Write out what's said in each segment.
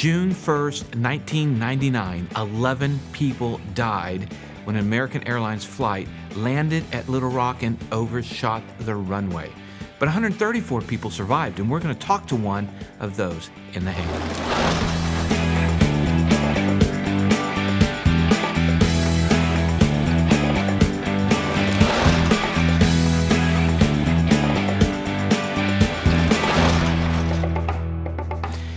June 1st, 1999, 11 people died when an American Airlines flight landed at Little Rock and overshot the runway. But 134 people survived, and we're going to talk to one of those in the hangar.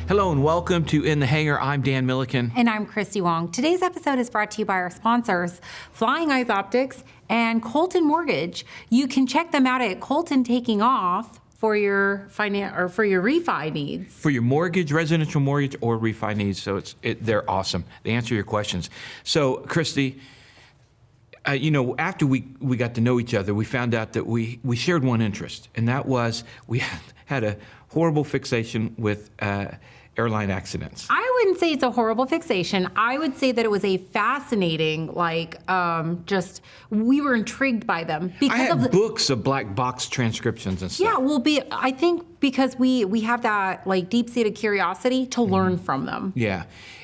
Hello and welcome to In the Hangar. I'm Dan Milliken. And I'm Christy Wong. Today's episode is brought to you by our sponsors, FlyingEyes Optics and Colton Mortgage. You can check them out at Colton Taking Off for your refi needs. For your mortgage, residential mortgage, or refi needs. So they're awesome. They answer your questions. So, Christy, after we got to know each other, we found out that we shared one interest, and that was we had a horrible fixation with airline accidents. I wouldn't say it's a horrible fixation. I would say that it was a fascinating, we were intrigued by them. Because I have books of black box transcriptions and stuff. Yeah, I think because we have that deep-seated curiosity to learn from them. Yeah,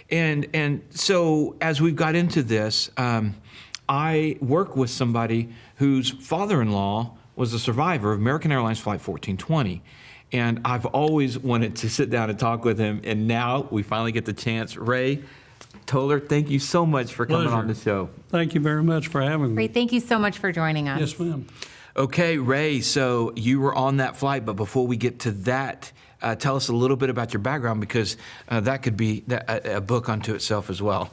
and so as we've got into this, I work with somebody whose father-in-law was a survivor of American Airlines Flight 1420. And I've always wanted to sit down and talk with him, and now we finally get the chance. Ray Toller, thank you so much for coming on the show. Thank you very much for having me. Ray, thank you so much for joining us. Yes, ma'am. Okay, Ray, so you were on that flight, but before we get to that, tell us a little bit about your background, because that could be a book unto itself as well.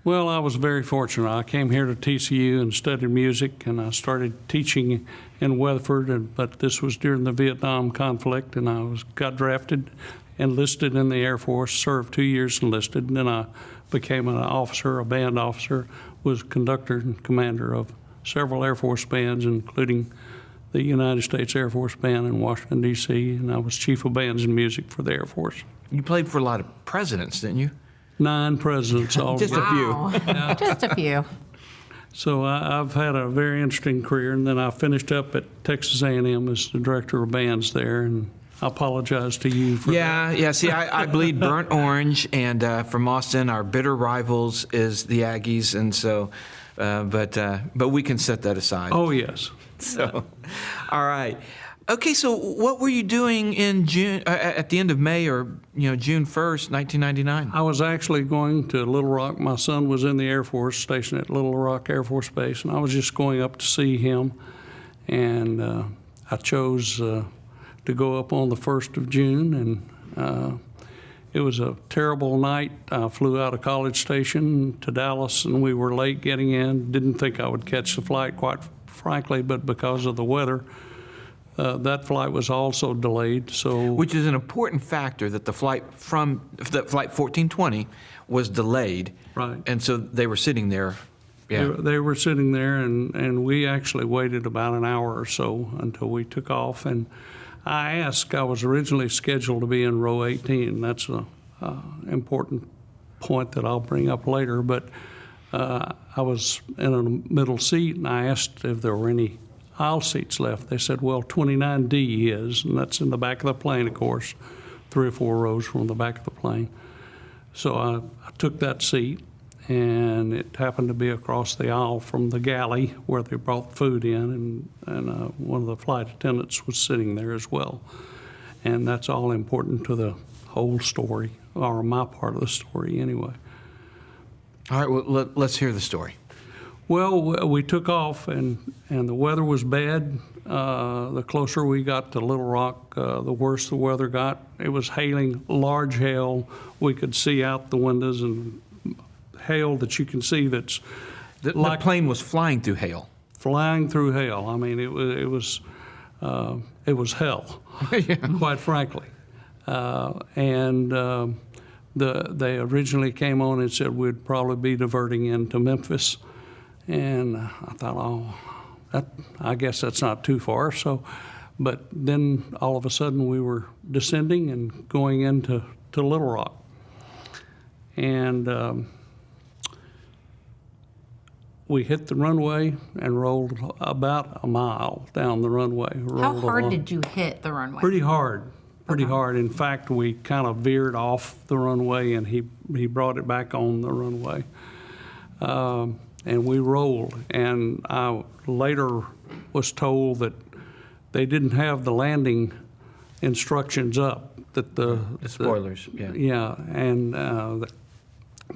Well, I was very fortunate. I came here to TCU and studied music, and I started teaching in Weatherford, but this was during the Vietnam conflict, and I got drafted, enlisted in the Air Force, served 2 years enlisted, and then I became an officer, a band officer, was conductor and commander of several Air Force bands, including the United States Air Force Band in Washington, D.C., and I was chief of bands and music for the Air Force. You played for a lot of presidents, didn't you? 9 presidents all Just a few. Yeah. Just a few. So I've had a very interesting career, and then I finished up at Texas A&M as the director of bands there, and I apologize to you for that. Yeah. See, I bleed burnt orange, and from Austin, our bitter rivals is the Aggies, and so, but we can set that aside. Oh, yes. So, all right. Okay, so what were you doing in June, at the end of May or June 1st, 1999? I was actually going to Little Rock. My son was in the Air Force, stationed at Little Rock Air Force Base, and I was just going up to see him. And I chose to go up on the 1st of June, and it was a terrible night. I flew out of College Station to Dallas, and we were late getting in. Didn't think I would catch the flight, quite frankly, but because of the weather, that flight was also delayed. So, which is an important factor, that the flight 1420 was delayed. Right. And so they were sitting there. Yeah. They were sitting there, and we actually waited about an hour or so until we took off. And I was originally scheduled to be in row 18. That's an important point that I'll bring up later. But I was in a middle seat, and I asked if there were any aisle seats left. They said, well, 29D is, and that's in the back of the plane, of course, 3 or 4 rows from the back of the plane. So I took that seat, and it happened to be across the aisle from the galley where they brought food in, and one of the flight attendants was sitting there as well. And that's all important to the whole story, or my part of the story anyway. All right, well, let's hear the story. Well, we took off, and the weather was bad. The closer we got to Little Rock, the worse the weather got. It was hailing, large hail. We could see out the windows, and hail that you can see that's the plane was flying through hail. Flying through hail. I mean, it was hell, Yeah. quite frankly. They originally came on and said we'd probably be diverting into Memphis. And I thought, I guess that's not too far. So, but then all of a sudden we were descending and going into Little Rock. And we hit the runway and rolled about a mile down the runway. How hard did you hit the runway? Pretty hard. pretty Okay. hard. In fact, we kind of veered off the runway, and he brought it back on the runway. And we rolled. And I later was told that they didn't have the landing instructions up, that The spoilers, yeah. yeah, and that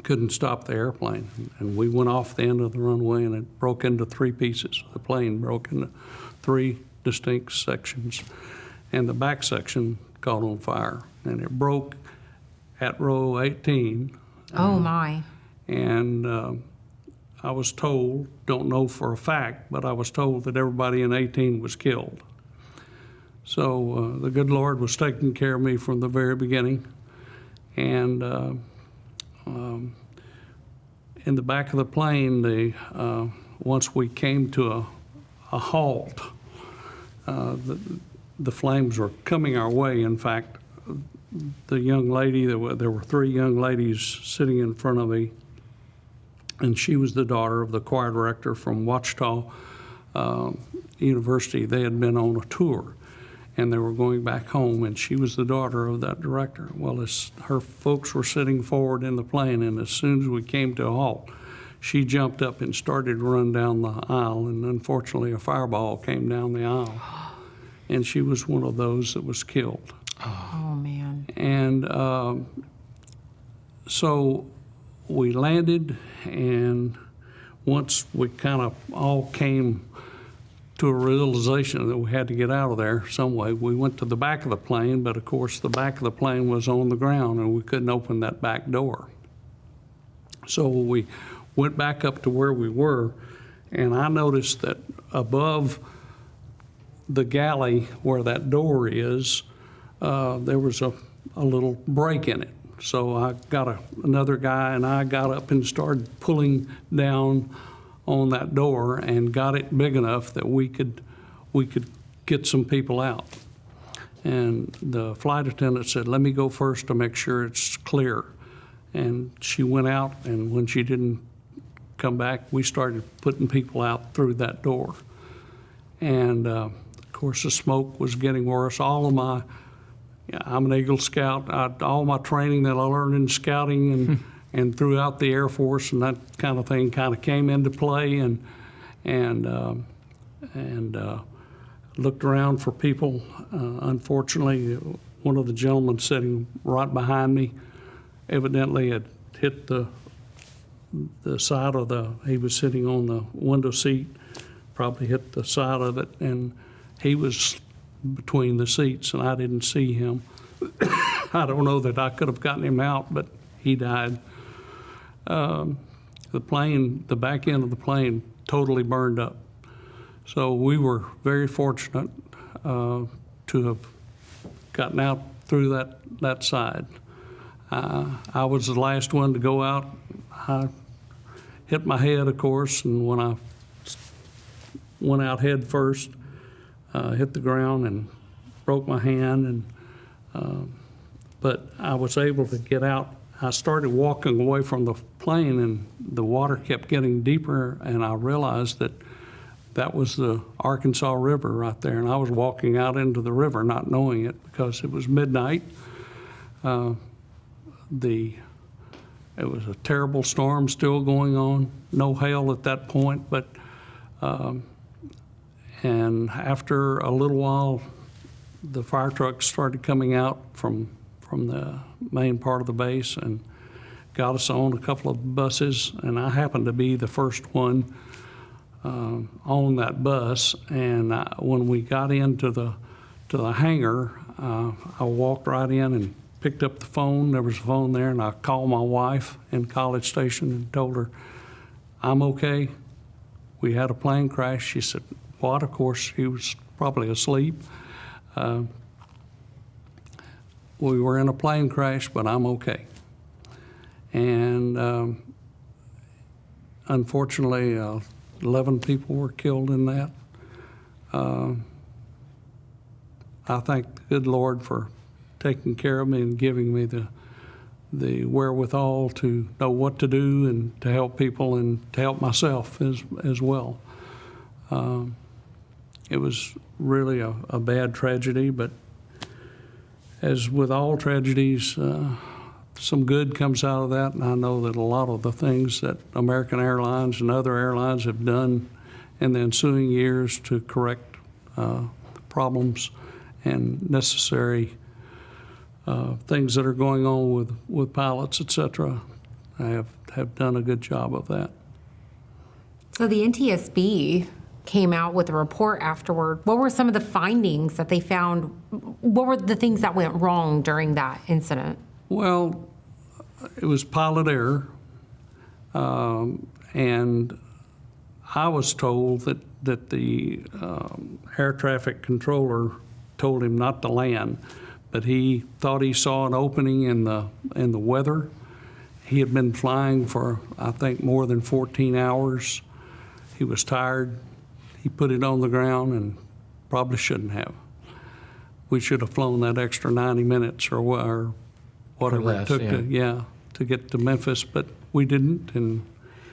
couldn't stop the airplane. And we went off the end of the runway, and it broke into three pieces. The plane broke into three distinct sections, and the back section caught on fire. And it broke at row 18. Oh, my. And I was told, don't know for a fact, but I was told that everybody in 18 was killed. So the good Lord was taking care of me from the very beginning. And in the back of the plane, once we came to a halt, the flames were coming our way. In fact, the young lady, there were three young ladies sitting in front of me, and she was the daughter of the choir director from Ouachita University. They had been on a tour, and they were going back home, and she was the daughter of that director. Well, as her folks were sitting forward in the plane, and as soon as we came to a halt, she jumped up and started to run down the aisle, and unfortunately a fireball came down the aisle, and she was one of those that was killed. Oh, man. And so we landed, and once we kind of all came to a realization that we had to get out of there some way, we went to the back of the plane, but of course the back of the plane was on the ground, and we couldn't open that back door. So we went back up to where we were, and I noticed that above the galley where that door is, there was a little break in it. So I got another guy, and I got up and started pulling down on that door and got it big enough that we could get some people out. And the flight attendant said, "Let me go first to make sure it's clear." And she went out, and when she didn't come back, we started putting people out through that door. And of course, the smoke was getting worse. I'm an Eagle Scout. All my training that I learned in scouting and throughout the Air Force and that kind of thing kind of came into play, and looked around for people. Unfortunately, one of the gentlemen sitting right behind me evidently had hit the side of he was sitting on the window seat, probably hit the side of it, and he was between the seats, and I didn't see him. I don't know that I could have gotten him out, but he died. The back end of the plane totally burned up. So we were very fortunate to have gotten out through that side. I was the last one to go out. I hit my head, of course, and when I went out head first, hit the ground and broke my hand, but I was able to get out. I started walking away from the plane, and the water kept getting deeper, and I realized that was the Arkansas River right there, and I was walking out into the river not knowing it because it was midnight. It was a terrible storm still going on, no hail at that point, but and after a little while, the fire trucks started coming out from the main part of the base and got us on a couple of buses, and I happened to be the first one on that bus. And when we got into the hangar, I walked right in and picked up the phone. There was a phone there, and I called my wife in College Station and told her, "I'm okay. We had a plane crash." She said, "What?" Of course, she was probably asleep. We were in a plane crash, but I'm okay. And unfortunately, 11 people were killed in that. I thank the good Lord for taking care of me and giving me the wherewithal to know what to do and to help people and to help myself as well. It was really a bad tragedy, but as with all tragedies, some good comes out of that, and I know that a lot of the things that American Airlines and other airlines have done in the ensuing years to correct problems and necessary things that are going on with pilots, et cetera, have done a good job of that. So the NTSB came out with a report afterward. What were some of the findings that they found? What were the things that went wrong during that incident? Well, it was pilot error, and I was told that the air traffic controller told him not to land, but he thought he saw an opening in the weather. He had been flying for, I think, more than 14 hours. He was tired. He put it on the ground and probably shouldn't have. We should have flown that extra 90 minutes or whatever less, it took to get to Memphis, but we didn't. And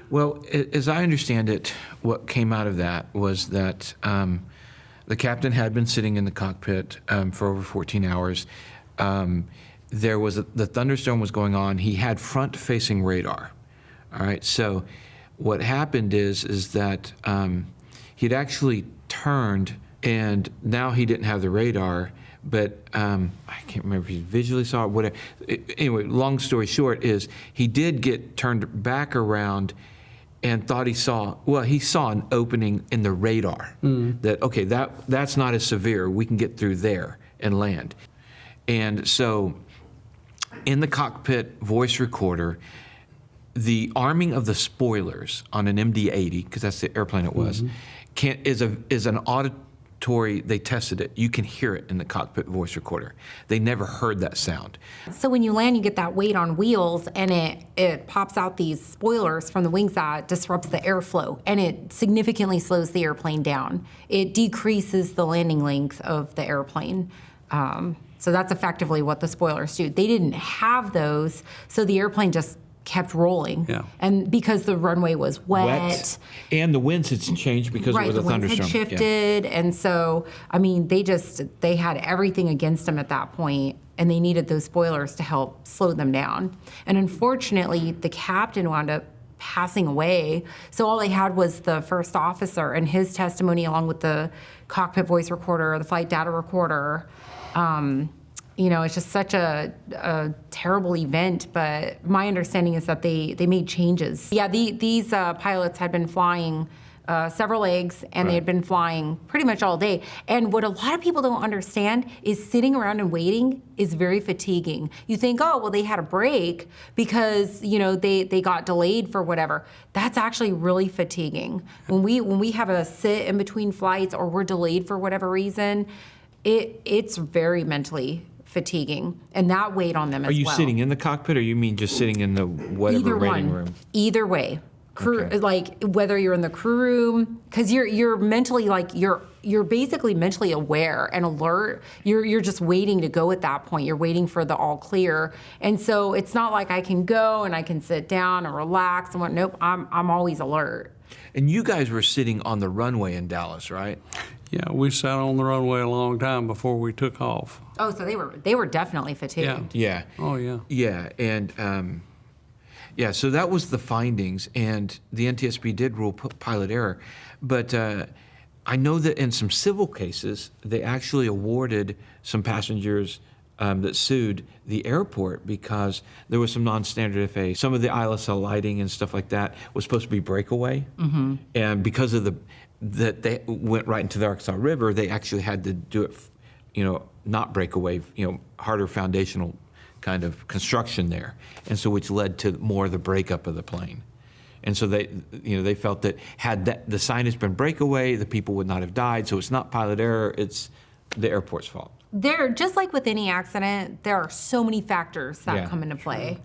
Well, as I understand it, what came out of that was that the captain had been sitting in the cockpit for over 14 hours. There was the thunderstorm was going on. He had front-facing radar. All right. So what happened is that he'd actually turned, and now he didn't have the radar. But I can't remember if he visually saw it. Whatever. Anyway, long story short is he did get turned back around and thought he saw an opening in the radar. That, okay, that's not as severe. We can get through there and land. And so in the cockpit voice recorder, the arming of the spoilers on an MD-80, because that's the airplane it was, is an auditory. They tested it. You can hear it in the cockpit voice recorder. They never heard that sound. So when you land, you get that weight on wheels, and it pops out these spoilers from the wings that disrupts the airflow, and it significantly slows the airplane down. It decreases the landing length of the airplane. So that's effectively what the spoilers do. They didn't have those, so the airplane just kept rolling. Yeah. And because the runway was wet. And the winds had changed because Right, it was the a winds thunderstorm. had shifted, and so, I mean, they had everything against them at that point, and they needed those spoilers to help slow them down. And unfortunately, the captain wound up passing away, so all they had was the first officer and his testimony along with the cockpit voice recorder, the flight data recorder. It's just such a terrible event, but my understanding is that they made changes. Yeah, these pilots had been flying several legs, and they had been flying pretty much all day. And what a lot of people don't understand is sitting around and waiting is very fatiguing. You think, oh, well, they had a break because, they got delayed for whatever. That's actually really fatiguing. When we have a sit in between flights or we're delayed for whatever reason, it's very mentally fatiguing, and that weighed on them as well. Are you sitting in the cockpit, or you mean just sitting in the whatever waiting room? Either way. Crew, Okay. like whether you're in the crew room, because you're mentally you're basically mentally aware and alert. You're just waiting to go at that point. You're waiting for the all clear, and so it's not like I can go and I can sit down and relax and what. Nope, I'm always alert. And you guys were sitting on the runway in Dallas, right? yeah, we sat on the runway a long time before we took off. Oh, so they were definitely fatigued. Yeah. Oh, yeah. Yeah, and so that was the findings, and the NTSB did rule pilot error. But I know that in some civil cases, they actually awarded some passengers that sued the airport because there was some non-standard FAA. Some of the ILSL lighting and stuff like that was supposed to be breakaway, and because of that they went right into the Arkansas River, they actually had to do it, not breakaway, harder foundational kind of construction there, and so which led to more of the breakup of the plane. And so they felt that had the signage been breakaway, the people would not have died. So it's not pilot error; it's the airport's fault. Just like with any accident, there are so many factors that come into play.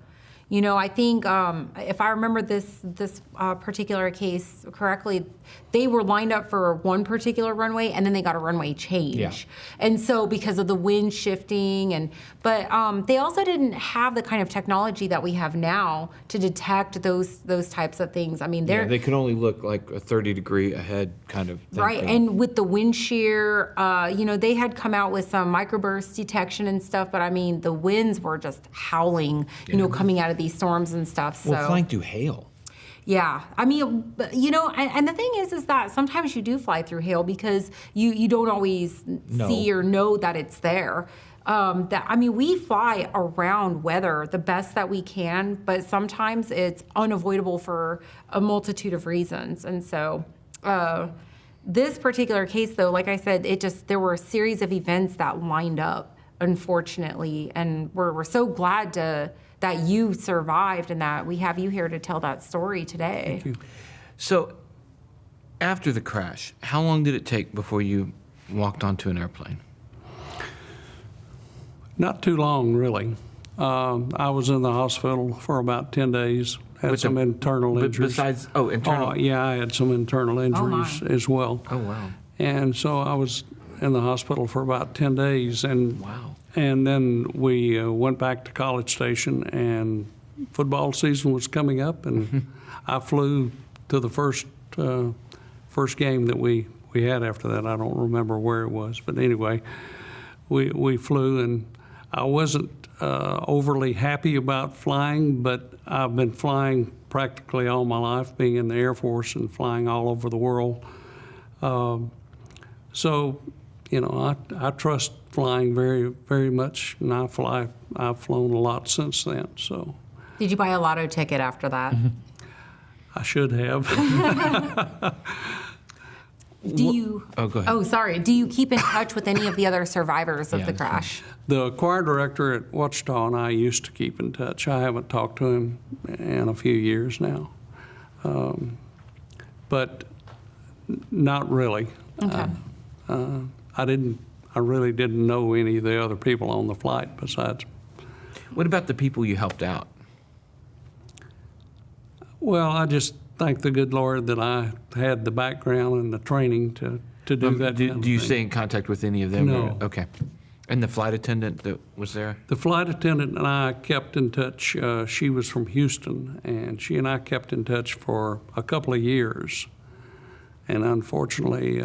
I think if I remember this particular case correctly, they were lined up for one particular runway, and then they got a runway change. Yeah. And so because of the wind shifting, but they also didn't have the kind of technology that we have now to detect those types of things. I mean, They could only look like a 30-degree ahead kind of thing. right. And with the wind shear, they had come out with some microburst detection and stuff, but I mean, the winds were just howling, coming out of these storms and stuff. So. Well, flying through hail. Yeah, I mean, and the thing is that sometimes you do fly through hail because you don't always see or know that it's there. We fly around weather the best that we can, but sometimes it's unavoidable for a multitude of reasons. And so, this particular case, though, like I said, there were a series of events that lined up, unfortunately, and we're so glad that you survived and that we have you here to tell that story today. Thank you. So, after the crash, how long did it take before you walked onto an airplane? Not too long, really. I was in the hospital for about 10 days, had some internal injuries. Besides, internal? Oh, yeah, I had some internal injuries as well. Oh, wow. And so I was in the hospital for about 10 days. And Wow. And then we went back to College Station, and football season was coming up, and I flew to the first game that we had after that. I don't remember where it was, but anyway, we flew, and I wasn't overly happy about flying, but I've been flying practically all my life, being in the Air Force and flying all over the world. So, I trust flying very, very much, and I've flown a lot since then. So, Did you buy a lotto ticket after that? I should have. Do you? Oh, go ahead. Oh, sorry. Do you keep in touch with any of the other survivors of the crash? The choir director at Wichita and I used to keep in touch. I haven't talked to him in a few years now, but not really. Okay. I really didn't know any of the other people on the flight besides. What about the people you helped out? Well, I just thank the good Lord that I had the background and the training to do that. Do you stay in contact with any of them? No. Okay. And the flight attendant that was there? The flight attendant and I kept in touch. She was from Houston, and she and I kept in touch for a couple of years. And unfortunately,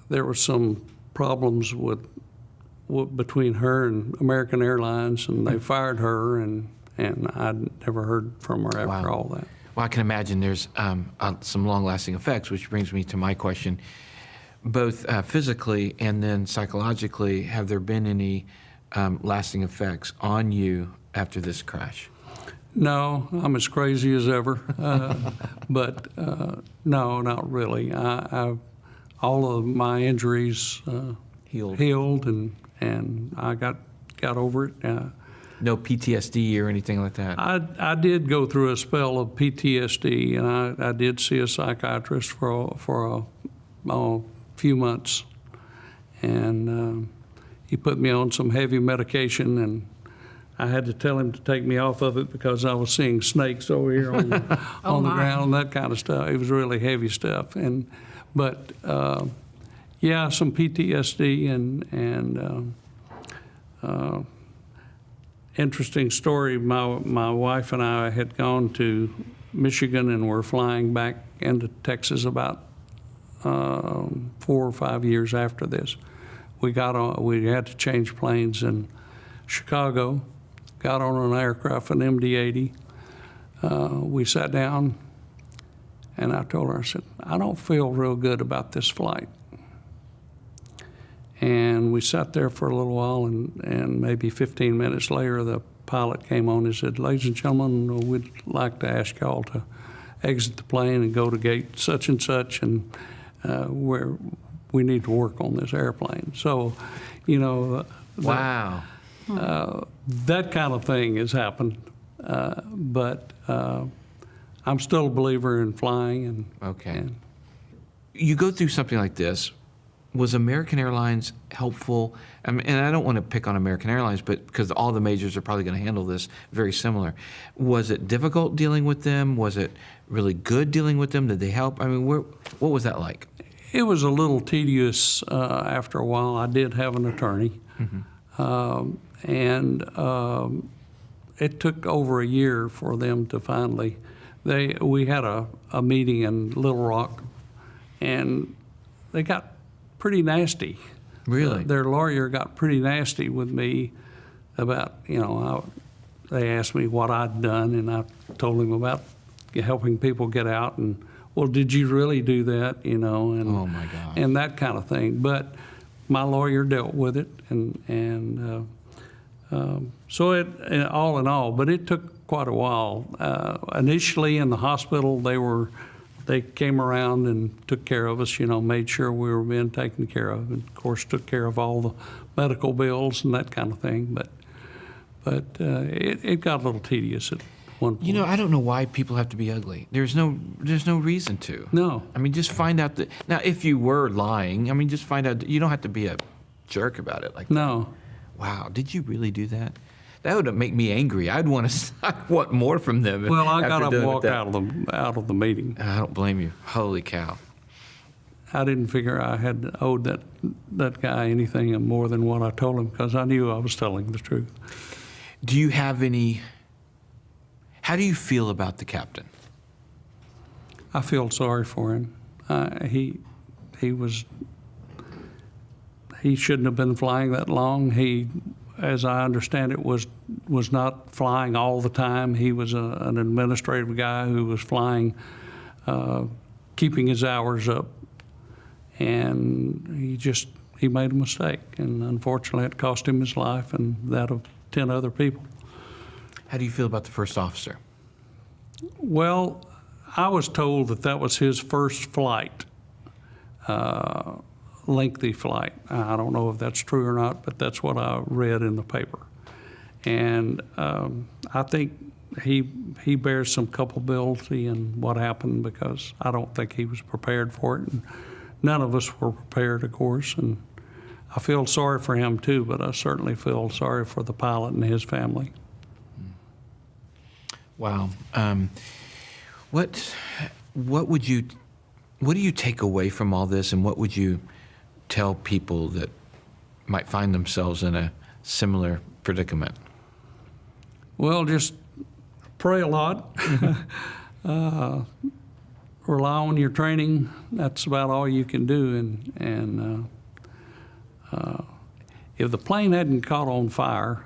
there were some problems between her and American Airlines, and they fired her, and I'd never heard from her after all that. Well, I can imagine there's some long-lasting effects, which brings me to my question. Both physically and then psychologically, have there been any lasting effects on you after this crash? No, I'm as crazy as ever, but no, not really. All of my injuries healed, and I got over it. No PTSD or anything like that? I did go through a spell of PTSD, and I did see a psychiatrist for a few months, and he put me on some heavy medication, and I had to tell him to take me off of it because I was seeing snakes over here on the, on the ground, that kind of stuff. It was really heavy stuff, but yeah, some PTSD and interesting story. My wife and I had gone to Michigan and were flying back into Texas about 4 or 5 years after this. We had to change planes in Chicago, got on an aircraft, an MD-80. We sat down, and I told her, I said, I don't feel real good about this flight. And we sat there for a little while, and maybe 15 minutes later, the pilot came on and said, ladies and gentlemen, we'd like to ask y'all to exit the plane and go to gate such and such, and where we need to work on this airplane. So, Wow. that kind of thing has happened, but I'm still a believer in flying. Okay. You go through something like this was American Airlines helpful? I mean, and I don't want to pick on American Airlines, but because all the majors are probably going to handle this very similar. Was it difficult dealing with them? Was it really good dealing with them? Did they help? I mean, what was that like? It was a little tedious after a while. I did have an attorney, and it took over a year for them to finally. We had a meeting in Little Rock, and they got pretty nasty. Really? Their lawyer got pretty nasty with me about, they asked me what I'd done, and I told him about helping people get out, and, well, did you really do that, and, Oh, my God. and that kind of thing. But my lawyer dealt with it, and so it, all in all, but it took quite a while. Initially in the hospital, they came around and took care of us, made sure we were being taken care of, and of course took care of all the medical bills and that kind of thing. But it got a little tedious at one point. I don't know why people have to be ugly. There's no reason to. No. I mean, just find out that. Now, if you were lying, I mean, just find out. You don't have to be a jerk about it like that. No. Wow, did you really do that? That would make me angry. I want more from them. Well, I got after up doing and walked that. out of the meeting. I don't blame you. Holy cow. I didn't figure I had owed that guy anything more than what I told him, because I knew I was telling the truth. Do you have any? How do you feel about the captain? I feel sorry for him. He shouldn't have been flying that long. He, as I understand it, was not flying all the time. He was an administrative guy who was flying, keeping his hours up, and he made a mistake, and unfortunately it cost him his life and that of 10 other people. How do you feel about the first officer? Well, I was told that was his first flight. Lengthy flight. I don't know if that's true or not, but that's what I read in the paper. And I think he bears some culpability in what happened, because I don't think he was prepared for it. And none of us were prepared, of course. And I feel sorry for him too, but I certainly feel sorry for the pilot and his family. Wow. What do you take away from all this, and what would you tell people that might find themselves in a similar predicament? Well, just pray a lot. Rely on your training. That's about all you can do. And if the plane hadn't caught on fire,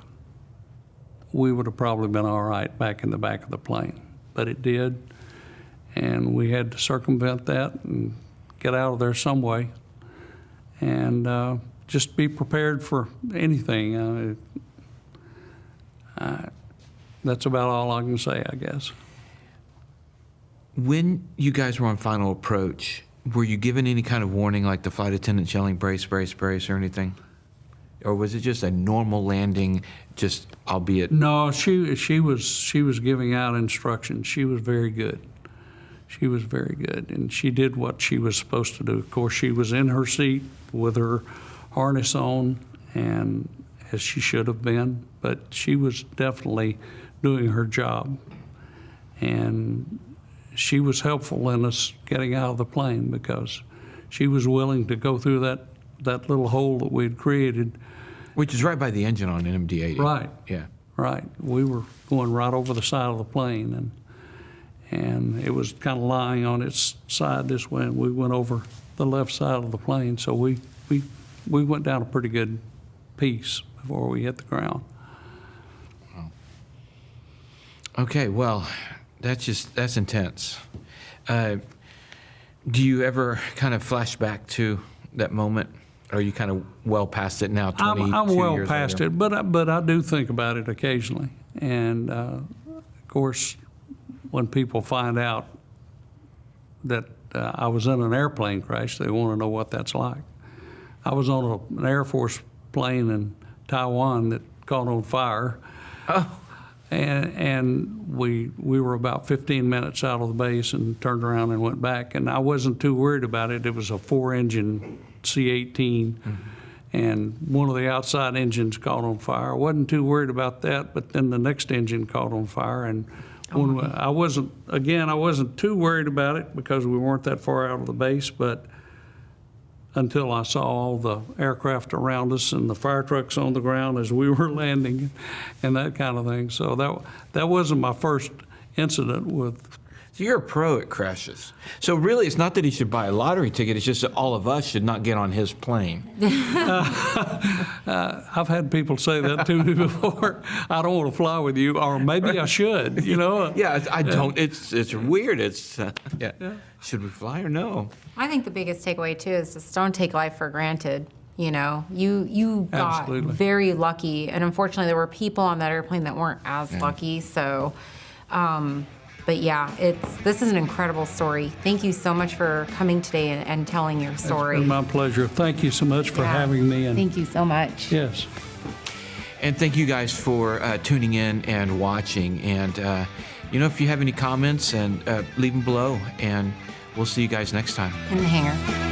we would have probably been all right back in the back of the plane. But it did, and we had to circumvent that and get out of there some way. And just be prepared for anything. That's about all I can say, I guess. When you guys were on final approach, were you given any kind of warning, like the flight attendant yelling, brace, brace, brace, or anything? Or was it just a normal landing, just albeit? No, she was giving out instructions. She was very good. She was very good, and she did what she was supposed to do. Of course, she was in her seat with her harness on, and as she should have been, but she was definitely doing her job. And she was helpful in us getting out of the plane, because she was willing to go through that little hole that we'd created. Which is right by the engine on an MD-80. Right. Yeah. Right. We were going right over the side of the plane, and it was kind of lying on its side this way, and we went over the left side of the plane. So we went down a pretty good piece before we hit the ground. Wow. Okay, well, that's intense. Do you ever kind of flash back to that moment? Or are you kind of well past it now, 22 years I'm well past later? it, but I do think about it occasionally. And, of course, when people find out that I was in an airplane crash, they want to know what that's like. I was on an Air Force plane in Taiwan that caught on fire. Oh. And we were about 15 minutes out of the base and turned around and went back. And I wasn't too worried about it. It was a 4-engine C-18, and one of the outside engines caught on fire. I wasn't too worried about that, but then the next engine caught on fire, and when I wasn't too worried about it because we weren't that far out of the base, but until I saw all the aircraft around us and the fire trucks on the ground as we were landing and that kind of thing. So that wasn't my first incident with. So you're a pro at crashes. So really, it's not that he should buy a lottery ticket. It's just that all of us should not get on his plane. I've had people say that to me before. I don't want to fly with you, or maybe I should, you know. Yeah, I don't. It's weird. It's yeah. Should we fly or no? I think the biggest takeaway too is just don't take life for granted. You know, you got Absolutely. very lucky, and unfortunately, there were people on that airplane that weren't as lucky. So, but yeah, this is an incredible story. Thank you so much for coming today and telling your story. It's been my pleasure. Thank you so much for having me. And thank you so much. yes. And thank you guys for tuning in and watching. And if you have any comments, and leave them below. And we'll see you guys next time. In the hangar.